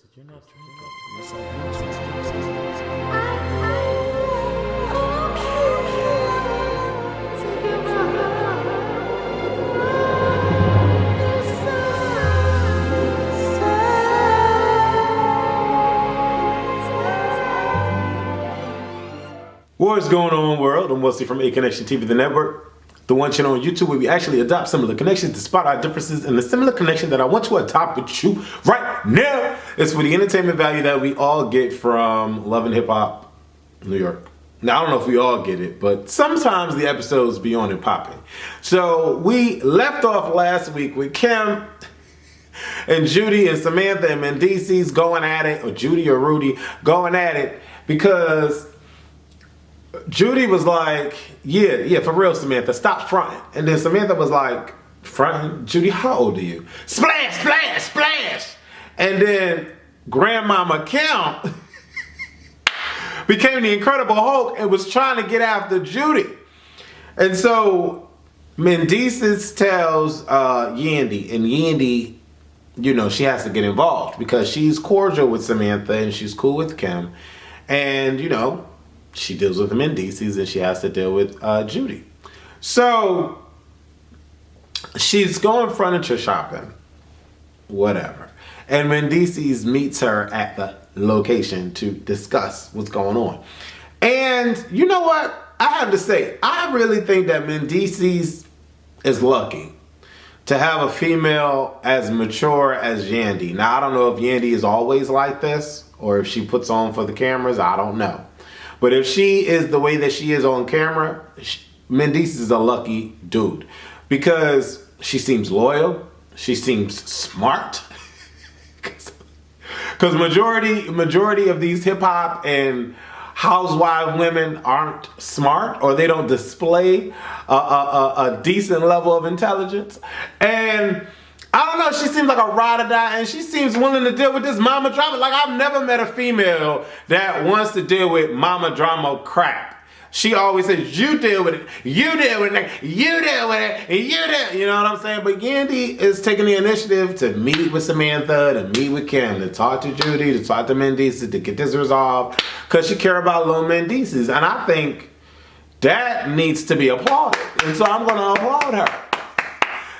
Did you not drink it? What is going on, world? I'm Wesley from ACONNECTIONTV, the network. The one channel on YouTube where we actually adopt similar connections to spot our differences, and the similar connection that I want to adopt with you right now is for the entertainment value that we all get from Love and Hip Hop New York. Now, I don't know if we all get it, but sometimes the episodes be on and popping. So we left off last week with Kim and Judy and Samantha and Mendices going at it, or Judy or Rudy going at it, because Judy was like, yeah, for real, Samantha, stop fronting. And then Samantha was like, fronting? Judy, how old are you? Splash, splash, splash. And then Grandmama Kim became the Incredible Hulk and was trying to get after Judy. And so Mendices tells Yandy, and Yandy, you know, she has to get involved because she's cordial with Samantha and she's cool with Kim. And, you know, she deals with the Mendices and she has to deal with Judy. So she's going furniture shopping, whatever. And Mendices meets her at the location to discuss what's going on. And you know what? I have to say, I really think that Mendices is lucky to have a female as mature as Yandy. Now, I don't know if Yandy is always like this or if she puts on for the cameras. I don't know. But if she is the way that she is on camera, Mendices is a lucky dude because she seems loyal. She seems smart. Because majority of these hip hop and housewife women aren't smart, or they don't display a decent level of intelligence. And I don't know, she seems like a ride or die, and she seems willing to deal with this mama drama. Like, I've never met a female that wants to deal with mama drama crap. She always says, you deal with it, you deal with it, you deal with it, you deal. You know what I'm saying? But Yandy is taking the initiative to meet with Samantha, to meet with Kim, to talk to Judy, to talk to Mendices, to get this resolved, because she cares about little Mendices. And I think that needs to be applauded. And so I'm going to applaud her.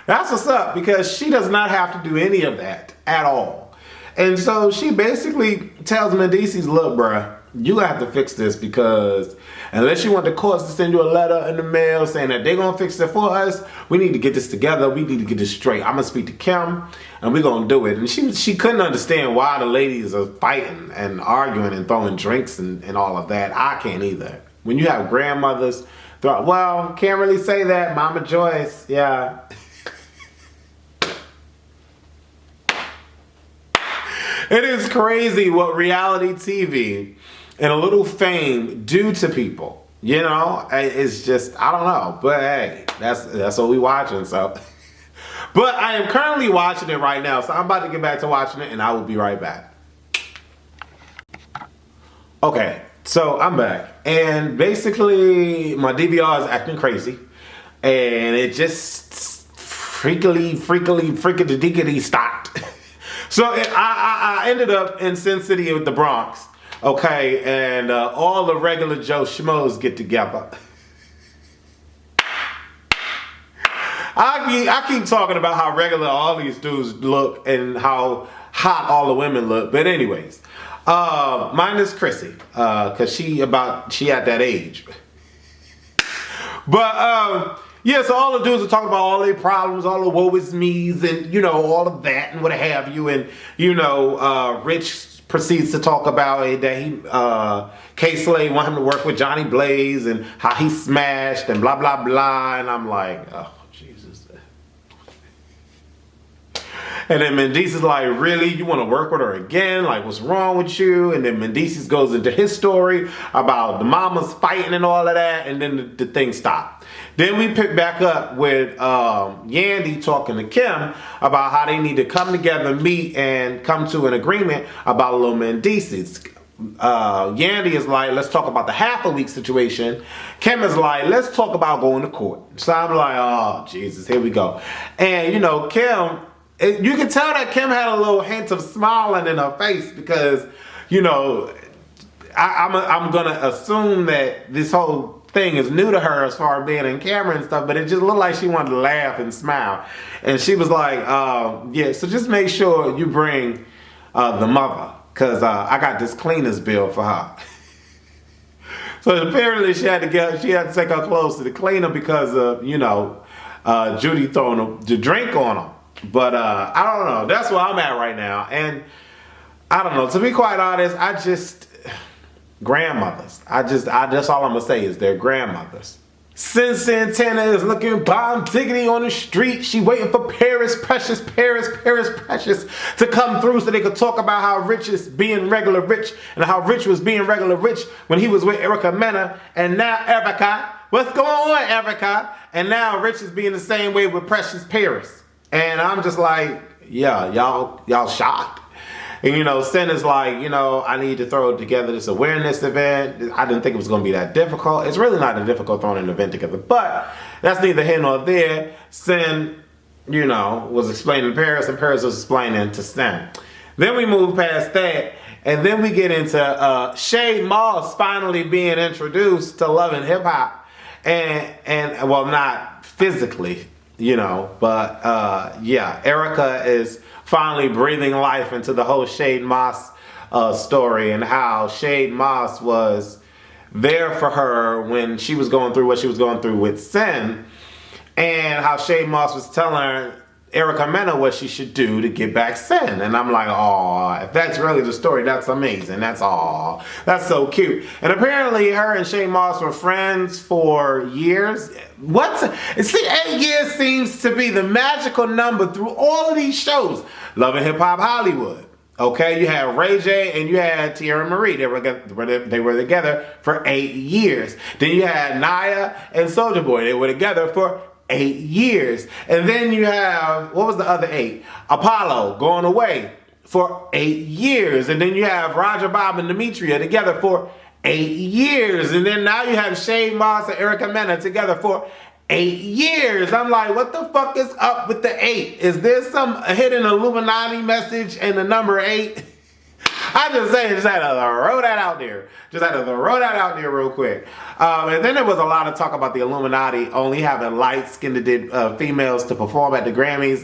That's what's up, because she does not have to do any of that at all. And so she basically tells Mendices, look, bruh, you have to fix this, because unless you want the courts to send you a letter in the mail saying that they're going to fix it for us, we need to get this together. We need to get this straight. I'm going to speak to Kim, and we're going to do it. And she couldn't understand why the ladies are fighting and arguing and throwing drinks and all of that. I can't either. When you have grandmothers, well, can't really say that. Mama Joyce, yeah. It is crazy what reality TV and a little fame do to people. You know, it's just, I don't know. But hey, that's what we watching, so. But I am currently watching it right now, so I'm about to get back to watching it, and I will be right back. Okay, so I'm back. And basically, my DVR is acting crazy. And it just freakily stopped. So I ended up in Sin City with the Bronx, okay, and all the regular Joe Schmoes get together. I keep talking about how regular all these dudes look and how hot all the women look, but anyways, minus Chrissy, cause she at that age. But yeah, so all the dudes are talking about all their problems, all the woe is me's, and, you know, all of that and what have you. And, you know, Rich proceeds to talk about that he, K-Slade want him to work with Johnny Blaze and how he smashed and blah, blah, blah. And I'm like, oh, Jesus. And then Mendices is like, really? You want to work with her again? Like, what's wrong with you? And then Mendices goes into his story about the mamas fighting and all of that. And then the thing stopped. Then we pick back up with Yandy talking to Kim about how they need to come together, meet, and come to an agreement about little Mendices. Yandy is like, let's talk about the half a week situation. Kim is like, let's talk about going to court. So I'm like, oh, Jesus, here we go. And, you know, Kim you could tell that Kim had a little hint of smiling in her face because, you know, I'm gonna assume that this whole thing is new to her as far as being in camera and stuff, but it just looked like she wanted to laugh and smile. And she was like, yeah, so just make sure you bring the mother, because I got this cleaners bill for her. So apparently she had to take her clothes to the cleaner because of, you know, Judy throwing the drink on them. But I don't know. That's where I'm at right now. And I don't know. To be quite honest, grandmothers. That's all I'm going to say is they're grandmothers. Since Santana is looking bomb diggity on the street, she waiting for Paris Precious to come through so they could talk about how Rich is being regular rich and how Rich was being regular rich when he was with Erica Mena. And now Erica, what's going on, Erica? And now Rich is being the same way with Precious Paris. And I'm just like, yeah, y'all shocked. And, you know, Sin is like, you know, I need to throw together this awareness event. I didn't think it was going to be that difficult. It's really not that difficult throwing an event together. But that's neither here nor there. Sin, you know, was explaining to Paris, and Paris was explaining to Sin. Then we move past that, and then we get into Shade Moss finally being introduced to Love and Hip Hop. And well, not physically, you know, but yeah, Erica is finally breathing life into the whole Shade Moss story, and how Shade Moss was there for her when she was going through what she was going through with Sin, and how Shade Moss was telling Erica Mena what she should do to get back Sin. And I'm like, oh, if that's really the story, that's amazing. That's that's so cute. And apparently her and Shade Moss were friends for years. See, 8 years seems to be the magical number through all of these shows. Love and Hip Hop Hollywood. Okay, you had Ray J and you had Tierra Marie. They were together for 8 years. Then you had Naya and Soulja Boy. They were together for 8 years. And then you have, what was the other 8? Apollo going away for 8 years. And then you have Roger, Bob, and Demetria together for 8 years. And then now you have Shade Moss and Erica Mena together for 8 years. I'm like, what the fuck is up with the 8? Is there some hidden Illuminati message in the number 8? I just say, just had to throw that out there. Just had to throw that out there real quick. And then there was a lot of talk about the Illuminati only having light-skinned females to perform at the Grammys.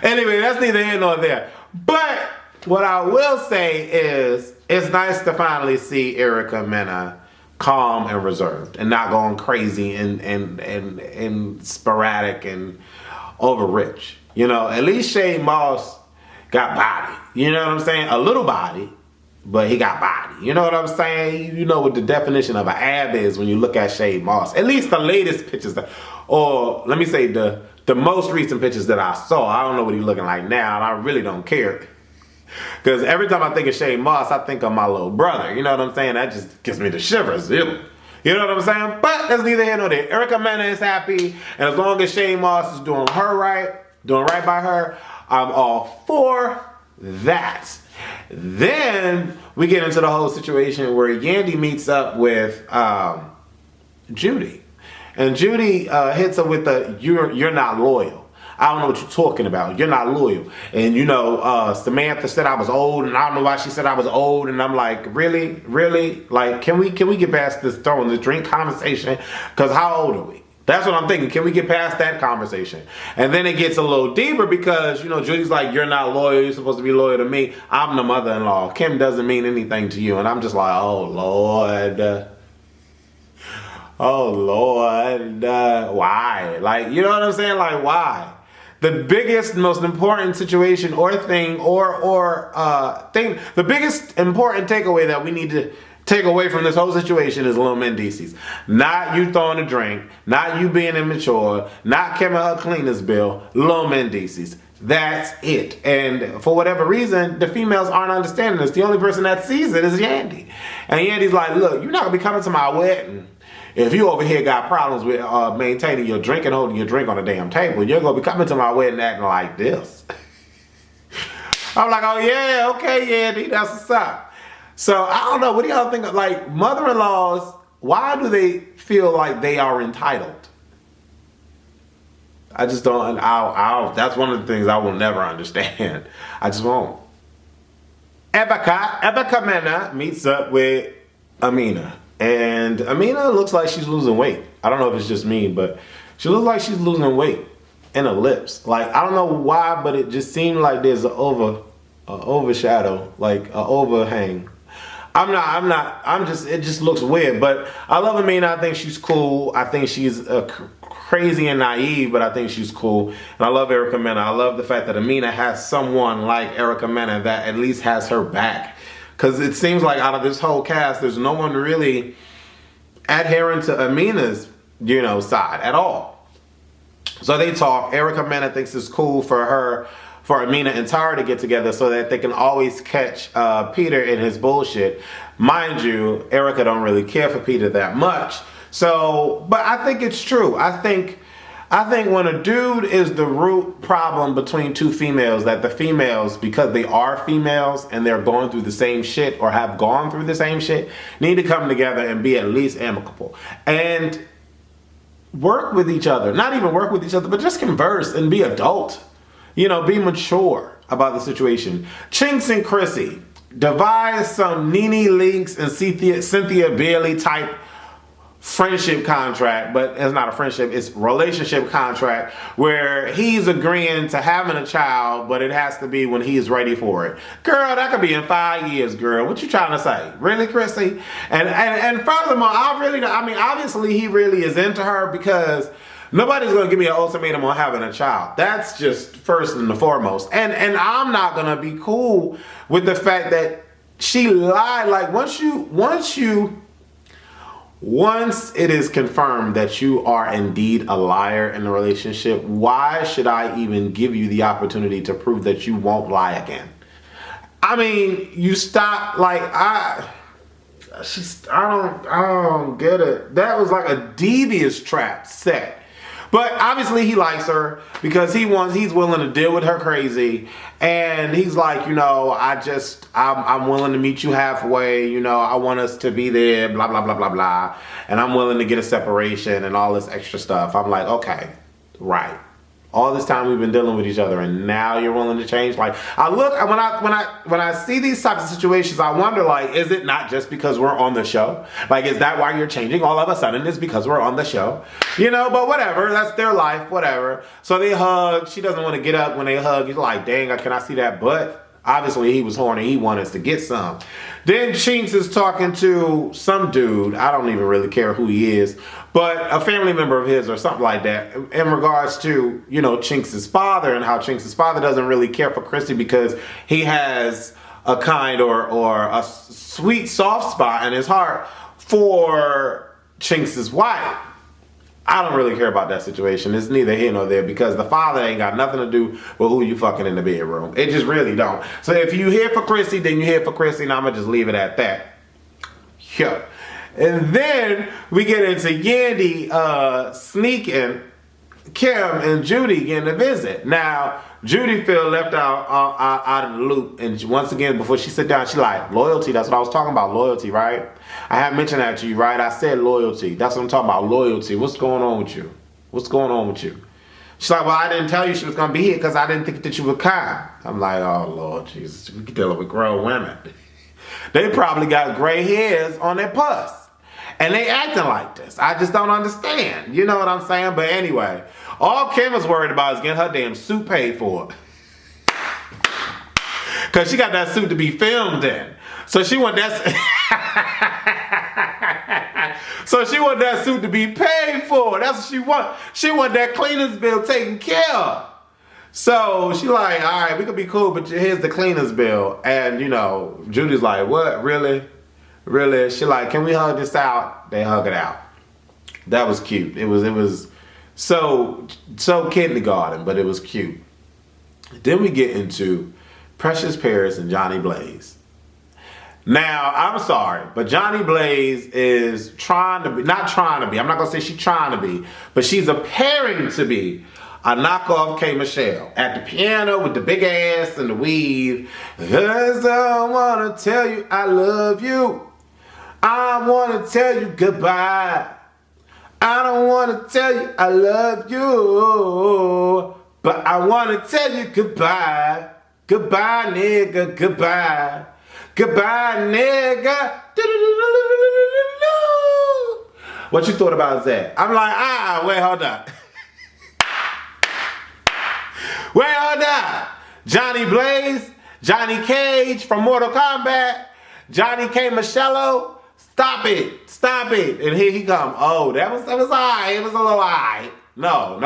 Anyway, that's neither here nor there. But what I will say is, it's nice to finally see Erica Mena calm and reserved and not going crazy and sporadic and over rich. You know, at least Shade Moss got body. You know what I'm saying? A little body, but he got body. You know what I'm saying? You know what the definition of an ab is when you look at Shade Moss. At least the latest pictures, or let me say the most recent pictures that I saw. I don't know what he's looking like now, and I really don't care. Because every time I think of Shade Moss, I think of my little brother. You know what I'm saying? That just gives me the shivers. You know what I'm saying? But that's neither here nor there. Erica Mena is happy, and as long as Shade Moss is doing right by her, I'm all for that. Then we get into the whole situation where Yandy meets up with Judy. And Judy hits her with the, you're not loyal. I don't know what you're talking about. You're not loyal. And you know, Samantha said I was old, and I don't know why she said I was old. And I'm like, really? Really? Like, can we get past this throwing the drink conversation? Because how old are we? That's what I'm thinking. Can we get past that conversation? And then it gets a little deeper because, you know, Judy's like, you're not loyal. You're supposed to be loyal to me. I'm the mother-in-law. Kim doesn't mean anything to you. And I'm just like, oh, Lord. Oh, Lord. Why? Like, you know what I'm saying? Like, why? The biggest, most important situation or thing the biggest important takeaway that we need to take away from this whole situation is Lil Mendeecees. Not you throwing a drink, not you being immature, not Kim and her cleaners bill, Lil Mendeecees. That's it. And for whatever reason, the females aren't understanding this. The only person that sees it is Yandy. And Yandy's like, look, you're not going to be coming to my wedding if you over here got problems with maintaining your drink and holding your drink on the damn table. You're going to be coming to my wedding acting like this. I'm like, oh yeah, okay, Yandy, that's what's up. So, I don't know, what do y'all think of, like, mother-in-laws, why do they feel like they are entitled? I just don't. That's one of the things I will never understand. I just won't. Ebeka Mena meets up with Amina. And Amina looks like she's losing weight. I don't know if it's just me, but she looks like she's losing weight in her lips. Like, I don't know why, but it just seemed like there's an overshadow, like an overhang. It just looks weird. But I love Amina. I think she's cool. I think she's crazy and naive, but I think she's cool. And I love Erica Mena. I love the fact that Amina has someone like Erica Mena that at least has her back. Because it seems like out of this whole cast, there's no one really adhering to Amina's, side at all. So they talk. Erica Mena thinks it's cool for Amina and Tara to get together so that they can always catch Peter in his bullshit. Mind you, Erica don't really care for Peter that much. So, but I think it's true. I think when a dude is the root problem between two females, that the females, because they are females and they're going through the same shit or have gone through the same shit, need to come together and be at least amicable. And work with each other. Not even work with each other, but just converse and be adult. Be mature about the situation. Chinks and Chrissy devise some Nene Leakes and Cynthia Bailey type friendship contract, but it's not a friendship, it's relationship contract where he's agreeing to having a child, but it has to be when he's ready for it. Girl, that could be in 5 years, girl. What you trying to say? Really, Chrissy? And furthermore, obviously he really is into her because nobody's going to give me an ultimatum on having a child. That's just first and foremost. And I'm not going to be cool with the fact that she lied. Like once it is confirmed that you are indeed a liar in a relationship, why should I even give you the opportunity to prove that you won't lie again? I mean, you stop, like, I don't get it. That was like a devious trap set. But obviously he likes her because he's willing to deal with her crazy. And he's like, I'm willing to meet you halfway. I want us to be there, blah, blah, blah, blah, blah. And I'm willing to get a separation and all this extra stuff. I'm like, okay, right. All this time we've been dealing with each other and now you're willing to change. Like, when I see these types of situations, I wonder, like, is it not just because we're on the show? Like, is that why you're changing all of a sudden? It's because we're on the show. But whatever, that's their life, whatever. So they hug. She doesn't want to get up when they hug. He's like, dang, can I see that butt? Obviously he was horny. He wanted us to get some. Then Chinks is talking to some dude. I don't even really care who he is, but a family member of his or something like that in regards to, Chinks' father and how Chinks' father doesn't really care for Chrissy because he has a kind or a sweet soft spot in his heart for Chinks' wife. I don't really care about that situation. It's neither here nor there because the father ain't got nothing to do with who you fucking in the bedroom. It just really don't. So if you here for Chrissy, then you here for Chrissy, and I'm going to just leave it at that. Yeah. And then we get into Yandy sneaking Kim and Judy getting a visit. Now, Judy feel left out of the loop. And once again, before she sit down, she like, loyalty. That's what I was talking about, loyalty, right? I have mentioned that to you, right? I said loyalty. That's what I'm talking about, loyalty. What's going on with you? What's going on with you? She's like, well, I didn't tell you she was going to be here because I didn't think that you were kind. I'm like, oh, Lord Jesus. We dealing with grown women. They probably got gray hairs on their puss. And they acting like this. I just don't understand. You know what I'm saying? But anyway, all Kim was worried about is getting her damn suit paid for. Because she got that suit to be filmed in. So she want that suit to be paid for. That's what she want. She want that cleaner's bill taken care of. So she like, all right, we could be cool, but here's the cleaner's bill. And Judy's like, what? Really? Really? She like, can we hug this out? They hug it out. That was cute. It was so kindergarten, but it was cute. Then we get into Precious Paris and Johnny Blaze. Now, I'm sorry, but Johnny Blaze is I'm not gonna say she's trying to be, but she's appearing to be a knockoff K. Michelle at the piano with the big ass and the weave. 'Cause I wanna tell you I love you. I wanna tell you goodbye. I don't want to tell you I love you, but I want to tell you goodbye. Goodbye, nigga, goodbye. Goodbye, nigga. What you thought about that? I'm like, wait, hold up. Wait, hold up. Johnny Blaze, Johnny Cage from Mortal Kombat, Johnny K. Michello, stop it. And here he come. Oh, that was alright. It was a little alright. No.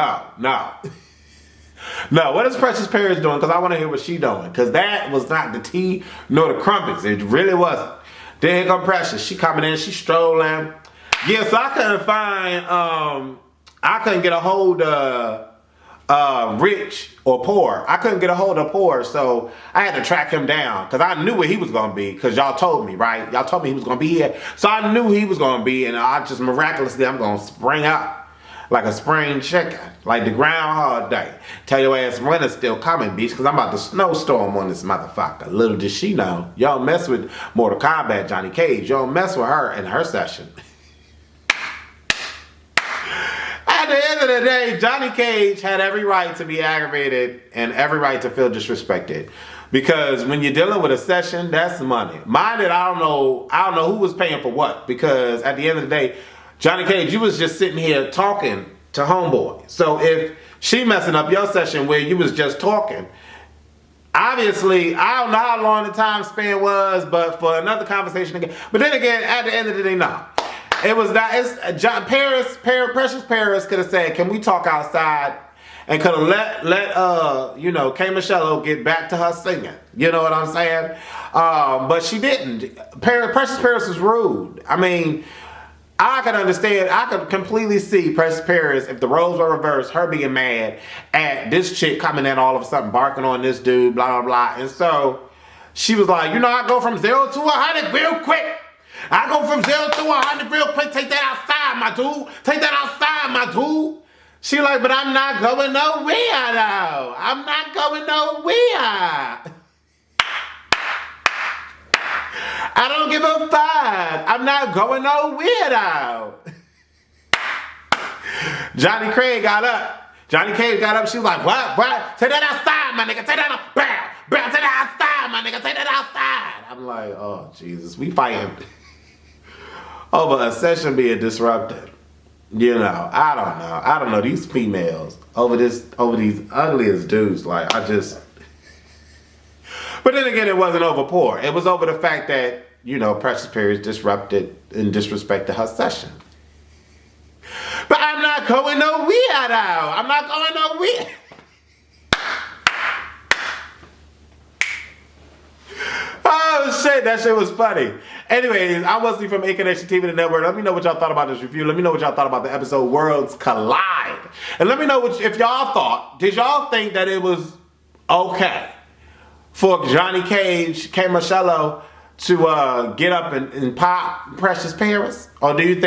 No, what is Precious Paris doing? Because I want to hear what she doing. Because that was not the tea nor the crumpets. It really wasn't. Then here come Precious. She coming in. She strolling. Yeah, so I couldn't find, I couldn't get a hold of Rich or Poor. I couldn't get a hold of Poor, so I had to track him down. Because I knew where he was going to be. Because y'all told me, right? Y'all told me he was going to be here. So I knew he was going to be. And I just miraculously, I'm going to spring up. Like a spring chicken, like the Groundhog Day. Tell your ass winter's still coming, bitch, because I'm about to snowstorm on this motherfucker. Little did she know, y'all mess with Mortal Kombat Johnny Cage. Y'all mess with her in her session. At the end of the day, Johnny Cage had every right to be aggravated and every right to feel disrespected. Because when you're dealing with a session, that's money. Mind it, I don't know who was paying for what. Because at the end of the day, Johnny Cage, you was just sitting here talking to homeboy. So if she messing up your session where you was just talking, obviously, I don't know how long the time span was, but for another conversation again. But then again, at the end of the day, no. It was not, Precious Paris could have said, can we talk outside? And could have let K. Michello get back to her singing. You know what I'm saying? But she didn't. Precious Paris was rude. I mean, I could understand, I could completely see Precious Paris, if the roles were reversed, her being mad at this chick coming in all of a sudden barking on this dude, blah, blah, blah. And so she was like, I go from 0 to 100 real quick. I go from 0 to 100 real quick. Take that outside, my dude. Take that outside, my dude. She like, but I'm not going nowhere, though. I'm not going nowhere. I don't give a fuck. I'm not going nowhere, though. Johnny Cage got up. She was like, what? Take that outside, my nigga. Take that outside. Take that outside, my nigga. Take that outside. I'm like, oh, Jesus. We fighting over a session being disrupted. I don't know. These females over these ugliest dudes, like, But then again, it wasn't over Poor. It was over the fact that, Precious Paris disrupted and disrespected her session. But I'm not going nowhere, though. I'm not going nowhere. Oh, shit. That shit was funny. Anyways, I'm Wesley from ACONNECTIONTV, the network. Let me know what y'all thought about this review. Let me know what y'all thought about the episode Worlds Collide. And let me know if y'all thought, did y'all think that it was okay for Johnny Cage, K. Michello, to get up and pop Precious Paris? Or who do you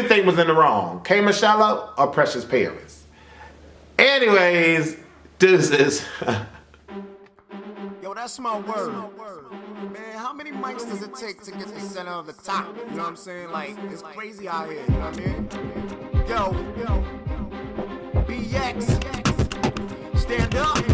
think was in the wrong? K. Michello or Precious Paris? Anyways, deuces. Yo, that's my word. Man, how many mics does it take to get the center of the top? You know what I'm saying? Like, it's crazy out here, you know what I mean? Yo, BX, stand up.